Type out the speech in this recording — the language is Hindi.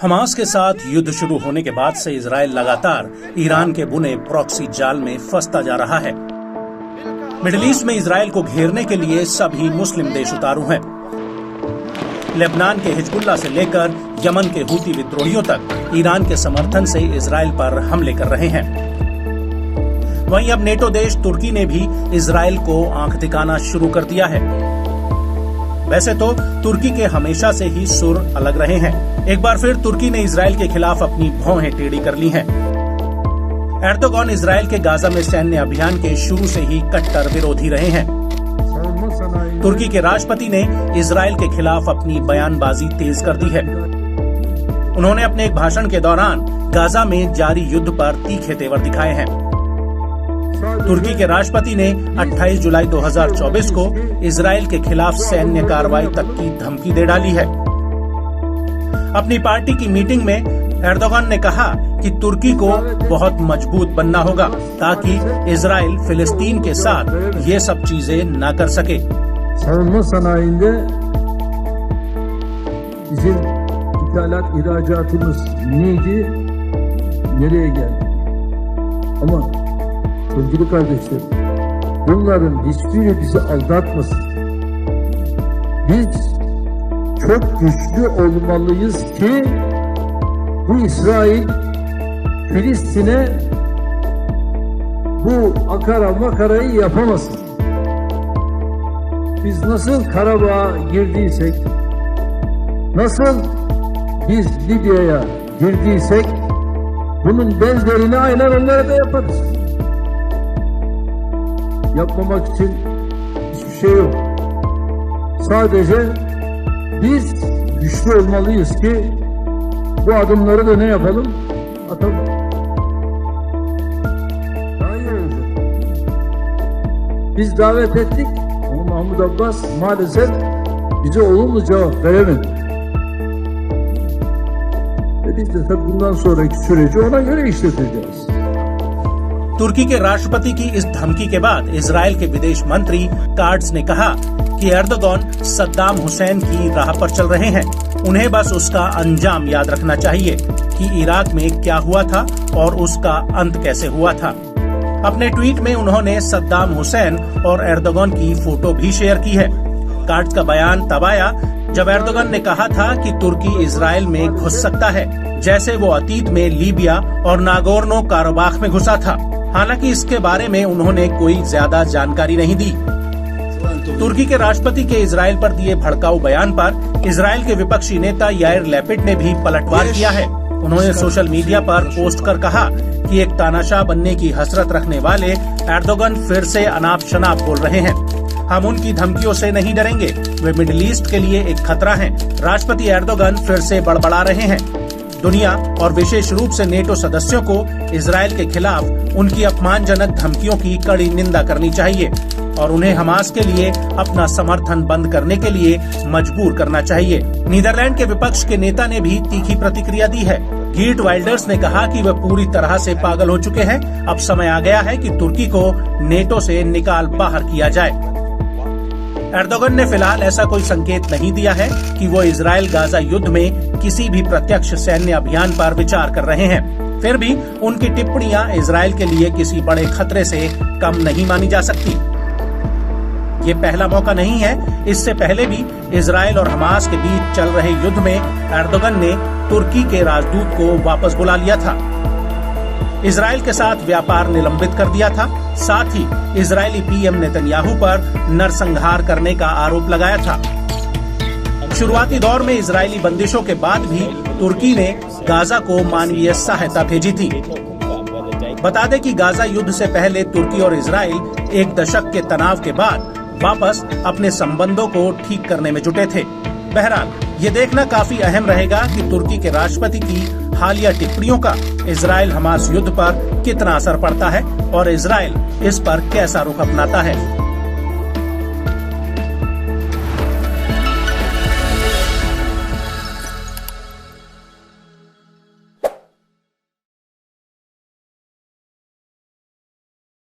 हमास के साथ युद्ध शुरू होने के बाद से इजराइल लगातार ईरान के बुने प्रॉक्सी जाल में फंसता जा रहा है। मिडिल ईस्ट में इजराइल को घेरने के लिए सभी मुस्लिम देश उतारू हैं। लेबनान के हिजबुल्लाह से लेकर यमन के हूती विद्रोहियों तक ईरान के समर्थन से इजराइल पर हमले कर रहे हैं। वहीं अब नेटो देश तुर्की ने भी इजराइल को आंख दिखाना शुरू कर दिया है। वैसे तो तुर्की के हमेशा से ही सुर अलग रहे हैं। एक बार फिर तुर्की ने इजराइल के खिलाफ अपनी भौहें टेढ़ी कर ली हैं। एर्दोगान इजराइल के गाजा में सैन्य अभियान के शुरू से ही कट्टर विरोधी रहे हैं। तुर्की के राष्ट्रपति ने इजराइल के खिलाफ अपनी बयानबाजी तेज कर दी है। उन्होंने अपने एक भाषण के दौरान गाजा में जारी युद्ध पर तीखे तेवर दिखाए हैं। तुर्की के राष्ट्रपति ने 28 जुलाई 2024 को इजराइल के खिलाफ सैन्य कार्रवाई तक की धमकी दे डाली है। अपनी पार्टी की मीटिंग में एर्दोगान ने कहा कि तुर्की को बहुत मजबूत बनना होगा ताकि इजराइल फिलिस्तीन के साथ ये सब चीजें न कर सके। Savunma sanayinde bizim ithalat ihracatımız neydi, nereye geldi? Ama sevgili kardeşlerim, bunların hiçbiri bizi aldatmasın. Biz çok güçlü olmalıyız ki bu İsrail Filistin'e bu akara makarayı yapamasın. Biz nasıl Karabağ'a girdiysek, nasıl biz Libya'ya girdiysek, bunun benzerini aynen onlara da yaparız. Yapmamak için hiçbir şey yok. Sadece biz güçlü olmalıyız ki bu adımları da ne yapalım? Atalım. Daha iyi olacak. Biz davet ettik. Mahmut Abbas maalesef bize olumlu cevap veremedi. Ve biz de tabii bundan sonraki süreci ona göre işleteceğiz. तुर्की के राष्ट्रपति की इस धमकी के बाद इजराइल के विदेश मंत्री कार्ड्स ने कहा कि एर्दोगान सद्दाम हुसैन की राह पर चल रहे हैं। उन्हें बस उसका अंजाम याद रखना चाहिए कि इराक में क्या हुआ था और उसका अंत कैसे हुआ था। अपने ट्वीट में उन्होंने सद्दाम हुसैन और एर्दोगान की फोटो भी शेयर की है। कार्ड्स का बयान तब आया जब एर्दोगान ने कहा था कि तुर्की इजराइल में घुस सकता है, जैसे वो अतीत में लीबिया और नागोर्नो काराबाख में घुसा था। हालांकि इसके बारे में उन्होंने कोई ज्यादा जानकारी नहीं दी। तुर्की के राष्ट्रपति के इजराइल पर दिए भड़काऊ बयान पर इजराइल के विपक्षी नेता याइर लैपिड ने भी पलटवार किया है। उन्होंने सोशल मीडिया पर पोस्ट कर कहा कि एक तानाशाह बनने की हसरत रखने वाले एर्दोगान फिर से अनाप शनाप बोल रहे हैं। हम उनकी धमकियों से नहीं डरेंगे, वे मिडिल ईस्ट के लिए एक खतरा हैं। राष्ट्रपति एर्दोगान फिर से बड़बड़ा रहे हैं। दुनिया और विशेष रूप से नेटो सदस्यों को इजराइल के खिलाफ उनकी अपमानजनक धमकियों की कड़ी निंदा करनी चाहिए और उन्हें हमास के लिए अपना समर्थन बंद करने के लिए मजबूर करना चाहिए। नीदरलैंड के विपक्ष के नेता ने भी तीखी प्रतिक्रिया दी है। गीर्ट वाइल्डर्स ने कहा कि वे पूरी तरह से पागल हो चुके हैं। अब समय आ गया है कि तुर्की को नेटो से निकाल बाहर किया जाए। एर्दोगान ने फिलहाल ऐसा कोई संकेत नहीं दिया है कि वो इजराइल गाजा युद्ध में किसी भी प्रत्यक्ष सैन्य अभियान पर विचार कर रहे हैं। फिर भी उनकी टिप्पणियां इजराइल के लिए किसी बड़े खतरे से कम नहीं मानी जा सकती। ये पहला मौका नहीं है। इससे पहले भी इजराइल और हमास के बीच चल रहे युद्ध में एर्दोगान ने तुर्की के राजदूत को वापस बुला लिया था, इजराइल के साथ व्यापार निलंबित कर दिया था, साथ ही इजरायली पीएम नेतन्याहू पर नरसंहार करने का आरोप लगाया था। शुरुआती दौर में इजरायली बंदिशों के बाद भी तुर्की ने गाजा को मानवीय सहायता भेजी थी। बता दें कि गाजा युद्ध से पहले तुर्की और इजराइल एक दशक के तनाव के बाद वापस अपने संबंधों को ठीक करने में जुटे थे। बहरहाल ये देखना काफी अहम रहेगा कि तुर्की के राष्ट्रपति की हालिया टिप्पणियों का इजराइल हमास युद्ध पर कितना असर पड़ता है और इजराइल इस पर कैसा रुख अपनाता है।